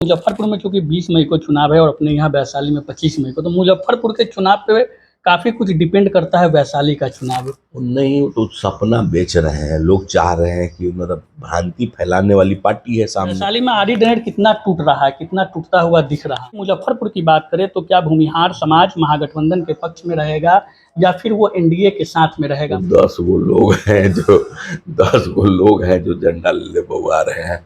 मुजफ्फरपुर में चूंकि 20 मई को चुनाव है और अपने यहाँ वैशाली में 25 मई को, तो मुजफ्फरपुर के चुनाव पे काफी कुछ डिपेंड करता है वैशाली का चुनाव। नहीं, तो सपना बेच रहे हैं लोग, चाह रहे हैं कि मतलब भ्रांति फैलाने वाली पार्टी है सामने। वैशाली में आरडी नेट कितना टूट रहा है, कितना टूटता हुआ दिख रहा है। मुजफ्फरपुर की बात करें तो क्या भूमिहार समाज महागठबंधन के पक्ष में रहेगा या फिर वो एनडीए के साथ में रहेगा? 10 गो लोग हैं जो झंडा ले बउआ रहे हैं,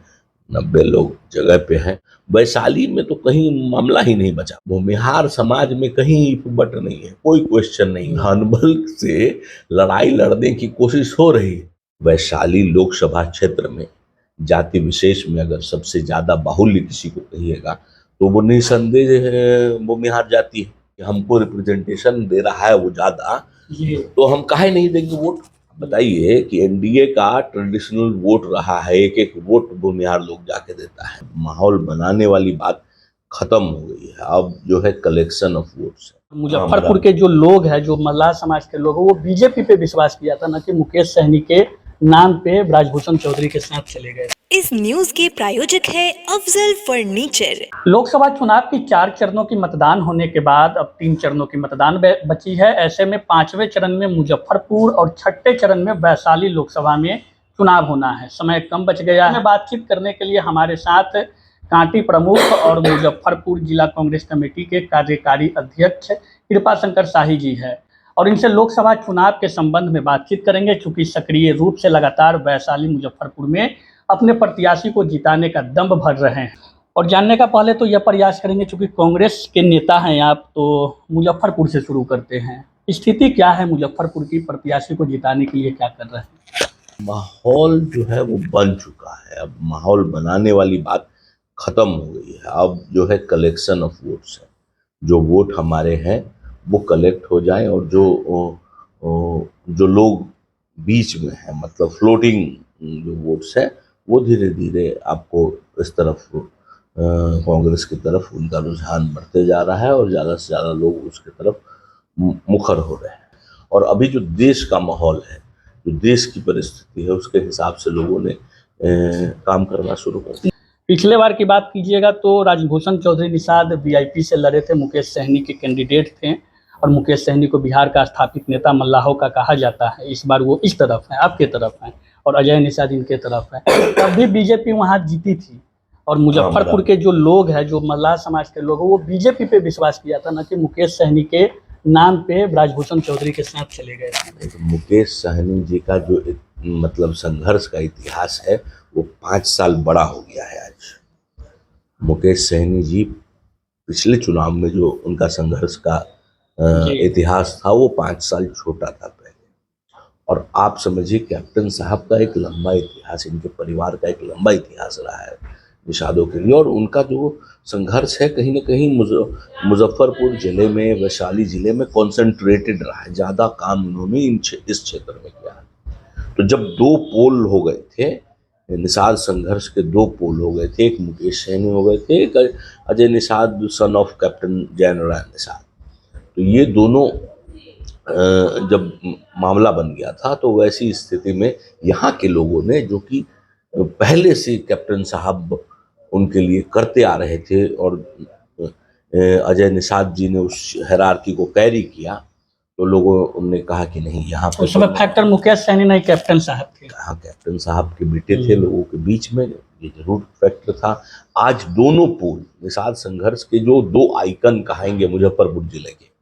90 लोग जगह पे हैं। वैशाली में तो कहीं मामला ही नहीं बचा। भूमिहार समाज में कहीं बट नहीं है, कोई क्वेश्चन नहीं। धनबल से लड़ाई लड़ने की कोशिश हो रही है। वैशाली लोकसभा क्षेत्र में जाति विशेष में अगर सबसे ज्यादा बाहुल्य किसी को कहिएगा तो वो निसंदेह भूमिहार जाति है। हमको रिप्रेजेंटेशन दे रहा है वो ज्यादा, तो हम काहे नहीं देंगे वोट? बताइए कि एनडीए का ट्रेडिशनल वोट रहा है, एक एक वोट भूमिहार लोग जाके देता है। माहौल बनाने वाली बात खत्म हो गई है, अब जो है कलेक्शन ऑफ वोट्स है। मुजफ्फरपुर के जो लोग हैं, जो मल्लाह समाज के लोग हैं, वो बीजेपी पे विश्वास किया था ना कि मुकेश सहनी के नाम पे ब्रजभूषण चौधरी के साथ चले गए। इस न्यूज के प्रायोजक है अफजल फर्नीचर। लोकसभा चुनाव की 4 चरणों की मतदान होने के बाद अब 3 चरणों की मतदान बची है। ऐसे में 5वें चरण में मुजफ्फरपुर और 6ठे चरण में वैशाली लोकसभा में चुनाव होना है। समय कम बच गया है। बातचीत करने के लिए हमारे साथ कांटी प्रमुख और मुजफ्फरपुर जिला कांग्रेस कमेटी के कार्यकारी अध्यक्ष कृपा शंकर शाही जी है और इनसे लोकसभा चुनाव के संबंध में बातचीत करेंगे। चूंकि सक्रिय रूप से लगातार वैशाली मुजफ्फरपुर में अपने प्रत्याशी को जिताने का दम भर रहे हैं और जानने का पहले तो यह प्रयास करेंगे, चूंकि कांग्रेस के नेता हैं आप, तो मुजफ्फरपुर से शुरू करते हैं। स्थिति क्या है मुजफ्फरपुर की? प्रत्याशी को जिताने के लिए क्या कर रहे हैं? माहौल जो है वो बन चुका है, अब माहौल बनाने वाली बात खत्म हो गई है। अब जो है कलेक्शन ऑफ वोट्स है, जो वोट हमारे हैं वो कलेक्ट हो जाए और जो लोग बीच में है, मतलब फ्लोटिंग जो वोट्स है, वो धीरे धीरे आपको इस तरफ कांग्रेस की तरफ उनका रुझान बढ़ते जा रहा है और ज़्यादा से ज़्यादा लोग उसकी तरफ मुखर हो रहे हैं। और अभी जो देश का माहौल है, जो देश की परिस्थिति है, उसके हिसाब से लोगों ने काम करना शुरू कर दिया। पिछले बार की बात कीजिएगा तो ब्रजभूषण चौधरी निषाद वीआईपी से लड़े थे, मुकेश सहनी के कैंडिडेट थे और मुकेश सहनी को बिहार का स्थापित नेता मल्लाहों का कहा जाता है। इस बार वो इस तरफ है, आपके तरफ है, और अजय निषाद इनके तरफ है। तब भी बीजेपी वहाँ जीती थी और मुजफ्फरपुर के जो लोग हैं, जो मल्लाह समाज के लोग हैं, वो बीजेपी पे विश्वास किया था ना कि मुकेश सहनी के नाम पे ब्रजभूषण चौधरी के साथ चले गए थे। तो मुकेश सहनी जी का जो मतलब संघर्ष का इतिहास है वो 5 साल बड़ा हो गया है। आज मुकेश सहनी जी पिछले चुनाव में जो उनका संघर्ष का इतिहास था वो 5 साल छोटा था पहले। और आप समझिए कैप्टन साहब का एक लंबा इतिहास, इनके परिवार का एक लंबा इतिहास रहा है निषादों के लिए, और उनका जो संघर्ष है कहीं ना कहीं मुजफ्फरपुर जिले में, वैशाली जिले में कॉन्सेंट्रेटेड रहा है। ज़्यादा काम उन्होंने इस क्षेत्र में किया। तो जब 2 पोल हो गए थे, निषाद संघर्ष के 2 पोल हो गए थे, एक मुकेश सहनी हो गए थे, एक Ajay Nishad son of captain Jaynarayan Nishad. तो ये दोनों जब मामला बन गया था तो वैसी स्थिति में यहाँ के लोगों ने, जो कि पहले से कैप्टन साहब उनके लिए करते आ रहे थे और अजय निषाद जी ने उस हायरार्की को कैरी किया, तो लोगों ने कहा कि नहीं, यहाँ पर उस समय फैक्टर मुकेश सहनी नहीं, कैप्टन साहब थे। हाँ, कैप्टन साहब के बेटे थे लोगों के बीच में, ये जरूर फैक्टर था। आज दोनों पोल निषाद संघर्ष के जो 2 आइकन कहेंगे मुजफ्फरपुर जिले के,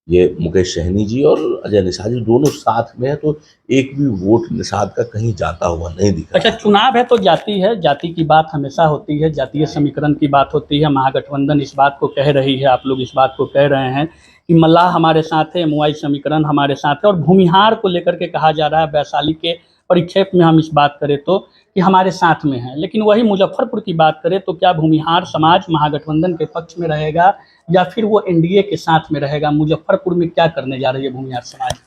ये मुकेश सहनी जी और अजय निषाद जी दोनों साथ में है, तो एक भी वोट निषाद का कहीं जाता हुआ नहीं दिखा। अच्छा, चुनाव है तो जाति है, जाति की बात हमेशा होती है, जातीय समीकरण की बात होती है। महागठबंधन इस बात को कह रही है, आप लोग इस बात को कह रहे हैं कि मल्लाह हमारे साथ है, एमवाई समीकरण हमारे साथ है, और भूमिहार को लेकर के कहा जा रहा है, वैशाली के परिक्षेप में हम इस बात करें तो कि हमारे साथ में है। लेकिन वही मुजफ्फरपुर की बात करें तो क्या भूमिहार समाज महागठबंधन के पक्ष में रहेगा या फिर वो एनडीए के साथ में रहेगा? मुजफ्फरपुर में क्या करने जा रही है भूमिहार समाज?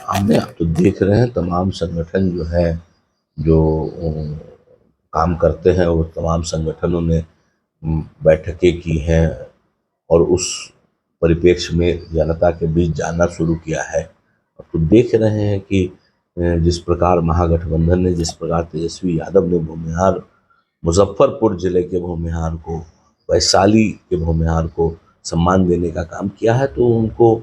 हमने आप तो देख रहे हैं तमाम संगठन जो है, जो काम करते हैं, वो तमाम संगठनों ने बैठकें की हैं और उस परिप्रेक्ष्य में जनता के बीच जाना शुरू किया है। अब तो देख रहे हैं कि जिस प्रकार महागठबंधन ने, जिस प्रकार तेजस्वी यादव ने भूमिहार, मुजफ्फरपुर जिले के भूमिहार को वैशाली के भूमिहार को सम्मान देने का काम किया है, तो उनको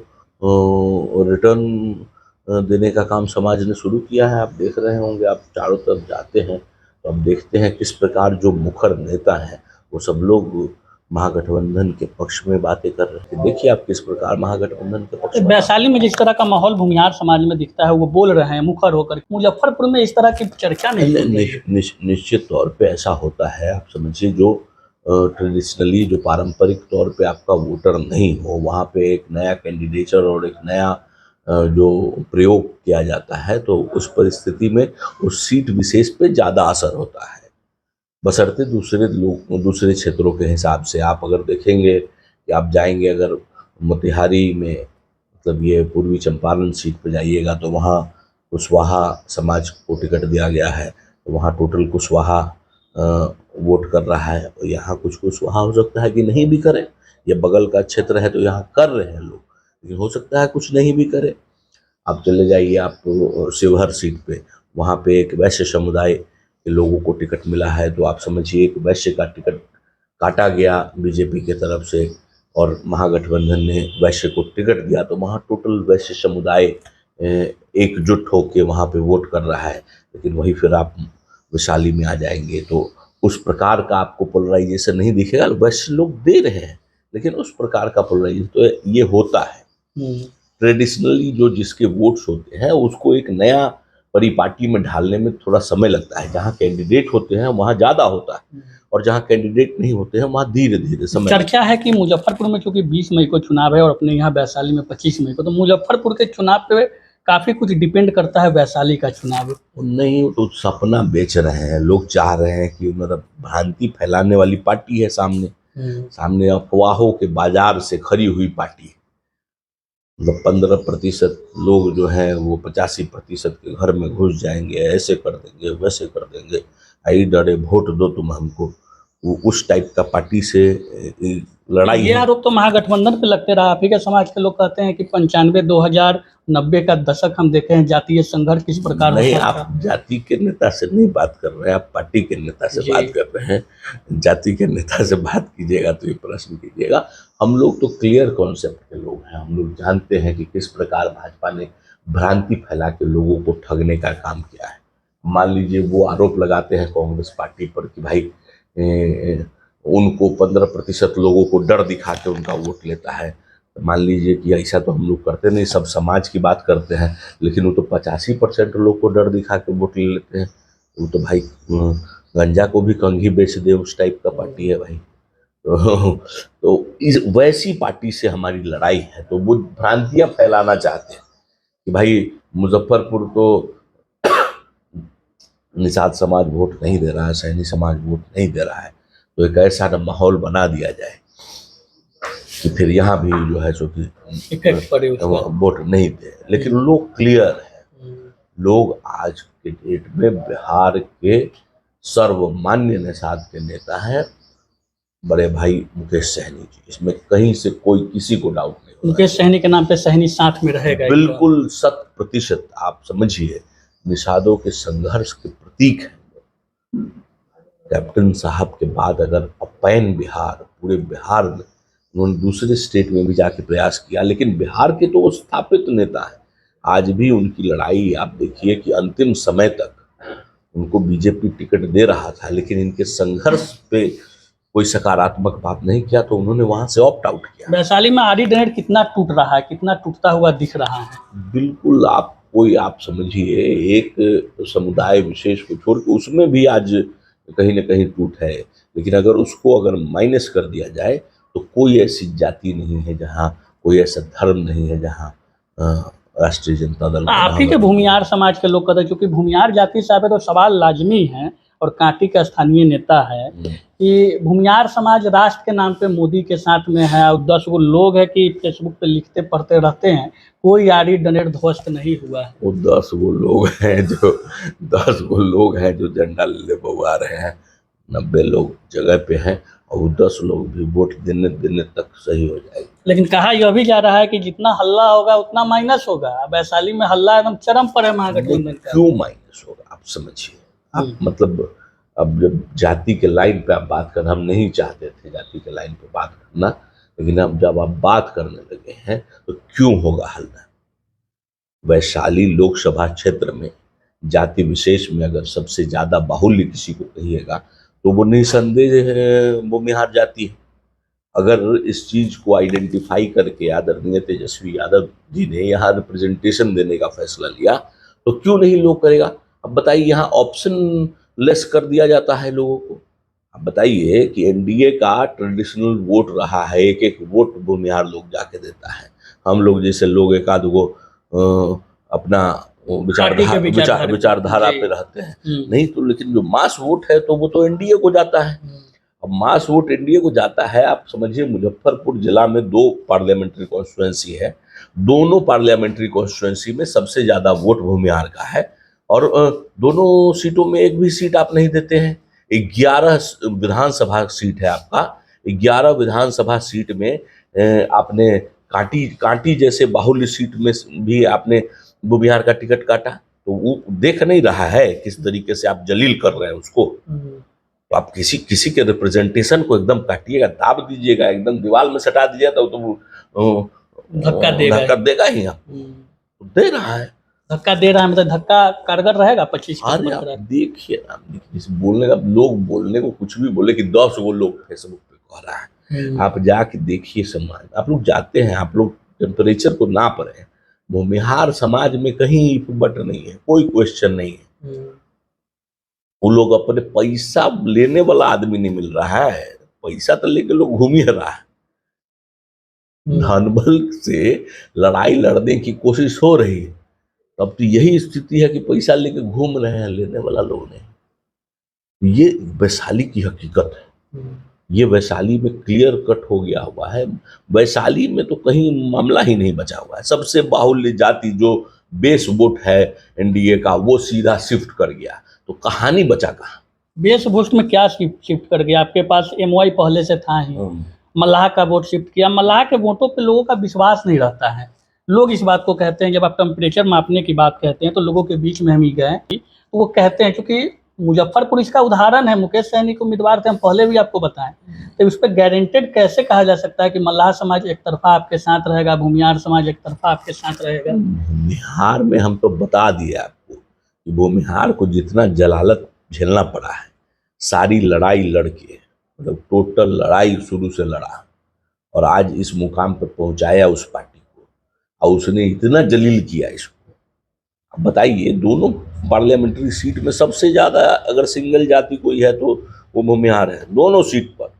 रिटर्न देने का काम समाज ने शुरू किया है। आप देख रहे होंगे, आप चारों तरफ जाते हैं तो आप देखते हैं किस प्रकार जो मुखर नेता हैं वो सब लोग महागठबंधन के पक्ष में बातें कर रहे हैं। देखिए आप किस प्रकार महागठबंधन के पक्ष में। वैशाली में जिस तरह का माहौल भूमिहार समाज में दिखता है, वो बोल रहे हैं मुखर होकर। मुजफ्फरपुर में इस तरह की चर्चा नहीं हो रही है। निश्चित तौर पे ऐसा होता है। आप समझिए, जो ट्रेडिशनली जो पारंपरिक तौर पे आपका वोटर नहीं हो, वहाँ पे एक नया कैंडिडेचर और एक नया जो प्रयोग किया जाता है, तो उस परिस्थिति में उस सीट विशेष पे ज़्यादा असर होता है, बशर्ते दूसरे क्षेत्रों के हिसाब से। आप अगर देखेंगे कि आप जाएंगे अगर मोतिहारी में, मतलब ये पूर्वी चंपारण सीट पे जाइएगा, तो वहाँ कुशवाहा समाज को टिकट दिया गया है, तो वहाँ टोटल कुशवाहा वोट कर रहा है। और यहाँ कुछ कुशवाहा हो सकता है कि नहीं भी करें, ये बगल का क्षेत्र है तो यहाँ कर रहे हैं लोग, लेकिन हो सकता है कुछ नहीं भी करे। आप चले जाइए आप शिवहर सीट पे, वहाँ पे एक वैश्य समुदाय के लोगों को टिकट मिला है, तो आप समझिए एक वैश्य का टिकट काटा गया बीजेपी के तरफ से और महागठबंधन ने वैश्य को टिकट दिया, तो वहाँ टोटल वैश्य समुदाय एकजुट होकर वहाँ पे वोट कर रहा है। लेकिन वही फिर आप वैशाली में आ जाएंगे तो उस प्रकार का आपको पोलराइजेशन नहीं दिखेगा। वैश्य लोग दे रहे हैं, लेकिन उस प्रकार का पोलराइजेशन तो ये होता है। ट्रेडिशनली जो जिसके वोट्स होते हैं उसको एक नया परिपाटी में ढालने में थोड़ा समय लगता है। जहाँ कैंडिडेट होते हैं वहाँ ज़्यादा होता है, और जहाँ कैंडिडेट नहीं होते हैं वहाँ धीरे धीरे समय। चर्चा है कि मुजफ्फरपुर में चूंकि 20 मई को चुनाव है और अपने यहाँ वैशाली में 25 मई को, तो मुजफ्फरपुर के चुनाव पे काफी कुछ डिपेंड करता है वैशाली का चुनाव। नहीं, तो सपना बेच रहे हैं लोग, चाह रहे हैं कि मतलब भ्रांति फैलाने वाली पार्टी है सामने अफवाहों के बाजार से खरी हुई पार्टी। मतलब 15% लोग जो हैं वो 85% के घर में घुस जाएंगे, ऐसे कर देंगे वैसे कर देंगे, आई डरे वोट दो तुम हमको, वो उस टाइप का पार्टी से लड़ाई ये है। आरोप तो महागठबंधन पे लगते रहा। आप ही के समाज के लोग कहते हैं कि 95, 2000, 90 का दशक हम देखे हैं, जातीय संघर्ष किस प्रकार नहीं, होता आप था। जाति के नेता से नहीं बात कर रहे हैं, आप पार्टी के नेता से बात कर रहे हैं। जाति के नेता से बात कीजिएगा तो ये प्रश्न कीजिएगा। हम लोग तो क्लियर कॉन्सेप्ट के लोग हैं, हम लोग जानते हैं कि किस प्रकार भाजपा ने भ्रांति फैला के लोगों को ठगने का काम किया है। मान लीजिए वो आरोप लगाते हैं कांग्रेस पार्टी पर कि भाई उनको 15% लोगों को डर दिखा के उनका वोट लेता है। मान लीजिए कि ऐसा तो हम लोग करते नहीं, सब समाज की बात करते हैं, लेकिन वो तो 85% लोग को डर दिखा के वोट ले लेते हैं। वो तो भाई गंजा को भी कंघी बेच दे उस टाइप का पार्टी है भाई। तो इस वैसी पार्टी से हमारी लड़ाई है। तो वो भ्रांतियां फैलाना चाहते हैं कि भाई मुजफ्फरपुर को निषाद समाज वोट नहीं दे रहा है, सैनी समाज वोट नहीं दे रहा है, तो एक ऐसा माहौल बना दिया जाए कि फिर यहाँ भी जो है सो कि वोट नहीं दे। लेकिन लोग क्लियर है, लोग आज के डेट में बिहार के सर्वमान्य निषाद के नेता हैं बड़े भाई मुकेश सहनी जी। इसमें कहीं से कोई किसी को डाउट नहीं। मुकेश सहनी के नाम पे सहनी साथ में रहेगा, बिल्कुल 100%। आप समझिए, निषादों के संघर्ष के प्रतीक हैं। कैप्टन साहब के बाद अगर पैन बिहार, पूरे बिहार में उन्होंने दूसरे स्टेट में भी जाके प्रयास किया, लेकिन बिहार के तो वो स्थापित नेता है। आज भी उनकी लड़ाई आप देखिए कि अंतिम समय तक उनको बीजेपी टिकट दे रहा था, लेकिन इनके संघर्ष पे कोई सकारात्मक बात नहीं किया, तो उन्होंने वहां से ऑप्ट आउट किया। वैशाली में आरी डनेट कितना टूट रहा है, कितना टूटता हुआ दिख रहा है। बिल्कुल, आप समझिए एक समुदाय विशेष को छोड़ के उसमें भी आज कहीं ना कहीं टूट है। लेकिन अगर माइनस कर दिया जाए तो कोई ऐसी जाति नहीं है जहाँ, कोई ऐसा धर्म नहीं है जहाँ राष्ट्रीय जनता दल। आप ही के भूमिहार समाज के लोग कहते हैं, क्योंकि भूमिहार जाति साहब है तो सवाल लाजमी है, और कांटी का स्थानीय नेता है कि भूमिहार समाज राष्ट्र के नाम पे मोदी के साथ में है, और 10 गो लोग है कि फेसबुक पे लिखते पढ़ते रहते हैं, कोई आरी डनेट ध्वस्त नहीं हुआ है। वो 10 गो लोग हैं जो झंडा ले बउआ रहे हैं, 90 लोग जगह पे हैं, और वो 10 लोग भी वोट देने तक सही हो जाएगी। लेकिन कहा यह भी जा रहा है कि जितना हल्ला होगा उतना माइनस होगा। वैशाली में हल्ला एकदम चरम पर है महागठबंधन का। क्यों माइनस होगा? आप समझिए, आप मतलब अब जब जाति के लाइन पे आप बात कर, हम नहीं चाहते थे जाति के लाइन पे बात करना, लेकिन अब जब आप बात करने लगे हैं तो क्यों होगा हल? वैशाली लोकसभा क्षेत्र में जाति विशेष में अगर सबसे ज्यादा बाहुल्य किसी को कहिएगा तो वो निसंदेह भूमिहार जाति है। अगर इस चीज को आइडेंटिफाई करके आदरणीय तेजस्वी यादव जी ने यहाँ रिप्रेजेंटेशन देने का फैसला लिया तो क्यों नहीं लोग करेगा? अब बताइए, यहाँ ऑप्शन लेस कर दिया जाता है लोगों को। अब बताइए कि एनडीए का ट्रेडिशनल वोट रहा है, एक एक वोट भूमिहार लोग जाके देता है। हम लोग जैसे लोग एक आध गो अपना विचारधारा पे रहते हैं, नहीं तो, लेकिन जो मास वोट है तो वो तो एनडीए को जाता है। अब मास वोट एनडीए को जाता है। आप समझिए मुजफ्फरपुर जिला में 2 पार्लियामेंट्री कॉन्स्टिट्यूएंसी है, दोनों पार्लियामेंट्री कॉन्स्टिट्यूएंसी में सबसे ज्यादा वोट भूमिहार का है, और दोनों सीटों में एक भी सीट आप नहीं देते हैं। 11 विधानसभा सीट है आपका, 11 विधानसभा सीट में आपने कांटी जैसे बाहुल्य सीट में भी आपने भूमिहार का टिकट काटा, तो वो देख नहीं रहा है किस तरीके से आप जलील कर रहे हैं उसको। तो आप किसी के रिप्रेजेंटेशन को एकदम काटिएगा, दाब दीजिएगा, एकदम दीवार में सटा दीजिएगा तो वो धक्का देगा ही। आप दे रहा है, धक्का दे रहा है, मतलब धक्का कारगर रहेगा 25। अरे आप देखिए, बोलने का, लोग बोलने को कुछ भी बोले कि 10 वो लोग फेसबुक पे कह रहा है, आप जाके देखिए समाज। आप लोग जाते हैं, आप लोग टेम्परेचर को नाप रहे हैं। भूमिहार समाज में कहीं बट नहीं है, कोई क्वेश्चन नहीं है। वो लोग अपने पैसा लेने वाला आदमी नहीं मिल रहा है, पैसा तो लेके लोग घूम ही रहा है। धनबल से लड़ाई लड़ने की कोशिश हो रही है। अब तो यही स्थिति है कि पैसा लेके घूम रहे हैं लेने वाला लोग नहीं। ये वैशाली की हकीकत है, ये वैशाली में क्लियर कट हो गया हुआ है। वैशाली में तो कहीं मामला ही नहीं बचा हुआ है। सबसे बाहुल्य जाति जो बेस वोट है एनडीए का, वो सीधा शिफ्ट कर गया, तो कहानी बचा कहाँ? बेस वोट में क्या शिफ्ट कर गया? आपके पास एमवाई पहले से था ही, मल्लाह का वोट शिफ्ट किया। मल्लाह के वोटों पे लोगों का विश्वास नहीं रहता है। लोग इस बात को कहते हैं, जब आप टेम्परेचर मापने की बात कहते हैं तो लोगों के बीच में हम ही गए, तो वो कहते हैं, क्योंकि मुजफ्फरपुर इसका उदाहरण है, मुकेश सहनी को उम्मीदवार थे, हम पहले भी आपको बताएं, तो इस पर गारंटेड कैसे कहा जा सकता है कि मल्लाह समाज एक तरफा आपके साथ रहेगा, भूमिहार समाज एक तरफा आपके साथ रहेगा? भूमिहार में हम तो बता दिए आपको कि भूमिहार को जितना जलालत झेलना पड़ा है, सारी लड़ाई लड़के, मतलब टोटल लड़ाई शुरू से लड़ा और आज इस मुकाम पर पहुंचाया उस पार्टी को, और उसने इतना जलील किया इसको। अब बताइए, दोनों पार्लियामेंट्री सीट में सबसे ज्यादा अगर सिंगल जाति कोई है तो वो भूमिहार है। दोनों सीट पर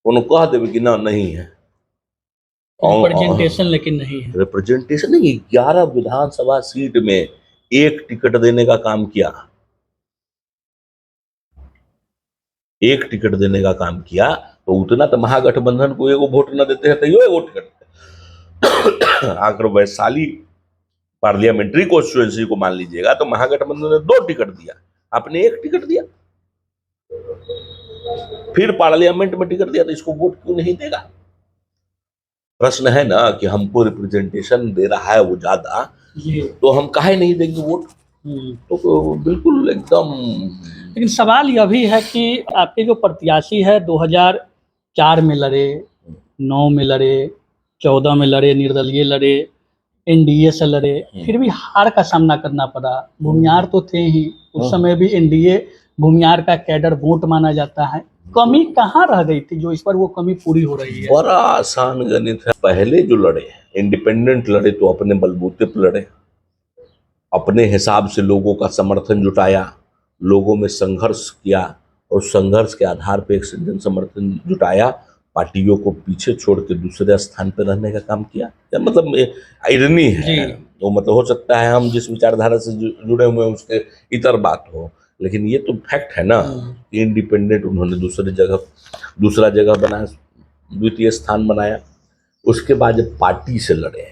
उन्होंने कह देवे कि ना नहीं है रिप्रेजेंटेशन, लेकिन नहीं है रिप्रेजेंटेशन। नहीं, 11 विधानसभा सीट में एक टिकट देने का काम किया, एक टिकट देने का काम किया, तो उतना तो महागठबंधन को एगो वोट न देते हैं तो यो एगो टिकट आकर वैशाली पार्लियामेंट्री कॉन्स्टिट्यूएंसी को मान लीजिएगा तो महागठबंधन ने 2 टिकट दिया, आपने 1 टिकट दिया। फिर पार्लियामेंट में टिकट दिया तो इसको वोट क्यों नहीं देगा? प्रश्न है ना कि हमको रिप्रेजेंटेशन दे रहा है वो ज्यादा, तो हम काहे नहीं देंगे वोट? तो बिल्कुल एकदम। लेकिन सवाल यह भी है कि आपके जो प्रत्याशी है 2004 में लड़े, 9 में लड़े, 14 में लड़े, निर्दलीय लड़े, एनडीए से लड़े, फिर भी हार का सामना करना पड़ा। भूमिहार तो थे ही, उस समय भी एनडीए भूमिहार का कैडर वोट माना जाता है। कमी कहाँ रह गई थी जो इस पर वो कमी पूरी हो रही है? बड़ा आसान गणित है। पहले जो लड़े इंडिपेंडेंट लड़े तो अपने बलबूते पर लड़े, अपने हिसाब से लोगों का समर्थन जुटाया, लोगों में संघर्ष किया और संघर्ष के आधार पर एक जन समर्थन जुटाया, पार्टियों को पीछे छोड़ के दूसरे स्थान पर रहने का काम किया। मतलब आयरनी है तो, मतलब हो सकता है हम जिस विचारधारा से जुड़े हुए हैं उसके इतर बात हो, लेकिन ये तो फैक्ट है ना कि इंडिपेंडेंट उन्होंने दूसरा जगह बनाया, द्वितीय स्थान बनाया। उसके बाद जब पार्टी से लड़े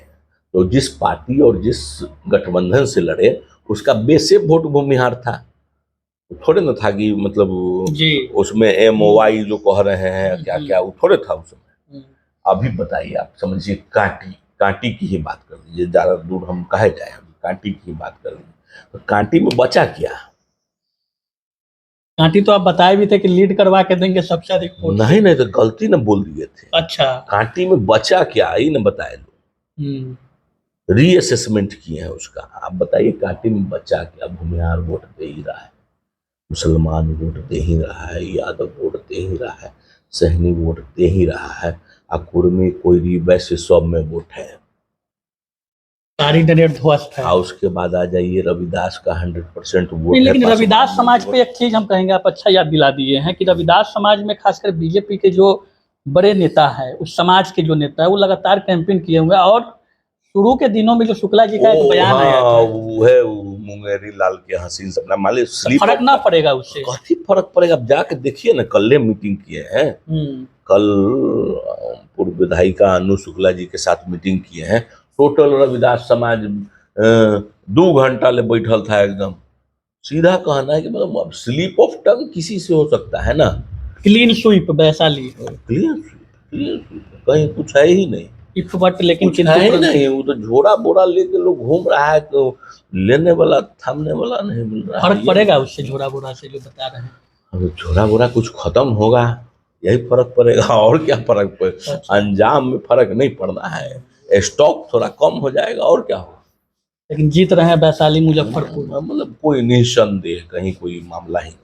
तो जिस पार्टी और जिस गठबंधन से लड़े उसका बेसिक वोट भूमिहार था, थोड़े ना था कि मतलब उसमें एमओवाई जो कह रहे हैं क्या क्या, वो थोड़े था उस समय। अभी बताइए, आप समझिए कांटी की ही बात कर लीजिए, ज्यादा दूर हम कहे जाए, कांटी की ही बात कर लीजिए, तो कांटी में बचा क्या? कांटी तो आप बताए भी थे कि लीड करवा के देंगे सबसे अधिक वोट। नहीं नहीं, तो गलती न बोल दिए थे। अच्छा। कांटी में बचा क्या, ही न बताए लोग। हम्म। रीअसेसमेंट किए हैं उसका। आप बताइए कांटी में बचा क्या? भूमिहार वोट दे ही रहा है, मुसलमान वोट दे ही रहा है, यादव वोट दे ही रहा है, सहनी वोट दे ही रहा है, अकुड़ में कोई वैसे सब में वोट है। सारी दरेर ध्वस्त है। उसके बाद आ जाइए रविदास का 100% वोट नहीं, है। लेकिन रविदास पासवान समाज में पे एक चीज हम कहेंगे, आप अच्छा याद दिला दिए हैं कि रविदास समाज में खासकर बीजेपी के जो बड़े नेता है, उस समाज के जो नेता है, वो लगातार कैंपेन किए हुए हैं। और शुरू के दिनों में जो शुक्ला जी का एक बयान आया हाँ, था, वो है वो मुंगेरी लाल के हसीन सपना माले स्लीप। फर्क ना पड़ेगा उससे। काफी फर्क पड़ेगा। अब जाके देखिए ना, कल मीटिंग किए हैं। कल पूर्व विधायिका अनु शुक्ला जी के साथ मीटिंग किए हैं। टोटल रविदास समाज 2 घंटा ले बैठल था एकदम। सीधा कहना है कि मतलब अब स्लिप ऑफ टंग किसी से हो सकता है ना। Clean sweep Vaishali, clear sweep कहीं कुछ है ही नहीं। इफ बट लेकिन कुछ है ही नहीं। वो तो झोरा बोरा लेके लोग घूम रहा है, तो लेने वाला थामने वाला नहीं मिल रहा है। फर्क पड़ेगा उससे, झोरा बोरा से जो बता रहे हैं। अब झोरा बोरा कुछ खत्म होगा, यही फर्क पड़ेगा। और क्या फर्क पड़ेगा? अच्छा। अंजाम में फर्क नहीं पड़ना है, स्टॉक थोड़ा कम हो जाएगा और क्या होगा। लेकिन जीत रहे हैं वैशाली मुजफ्फरपुर। मतलब कोई निसंदेह कहीं कोई मामला ही नहीं।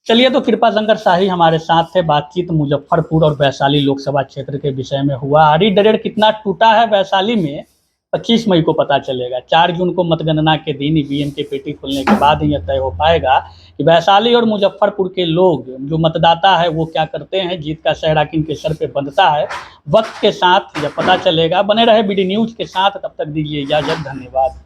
चलिए, तो कृपा शंकर शाही हमारे साथ थे। बातचीत मुजफ्फरपुर और वैशाली लोकसभा क्षेत्र के विषय में हुआ। आरी दरेड़ कितना टूटा है वैशाली में, 25 मई को पता चलेगा। 4 जून को मतगणना के दिन ईवीएम के पेटी खुलने के बाद ही यह तय हो पाएगा कि वैशाली और मुजफ्फरपुर के लोग, जो मतदाता है, वो क्या करते हैं। जीत का सहरा किनके सर पे बंधता है, वक्त के साथ यह पता चलेगा। बने रहे बीडी न्यूज के साथ, तब तक दीजिए इजाजत। धन्यवाद।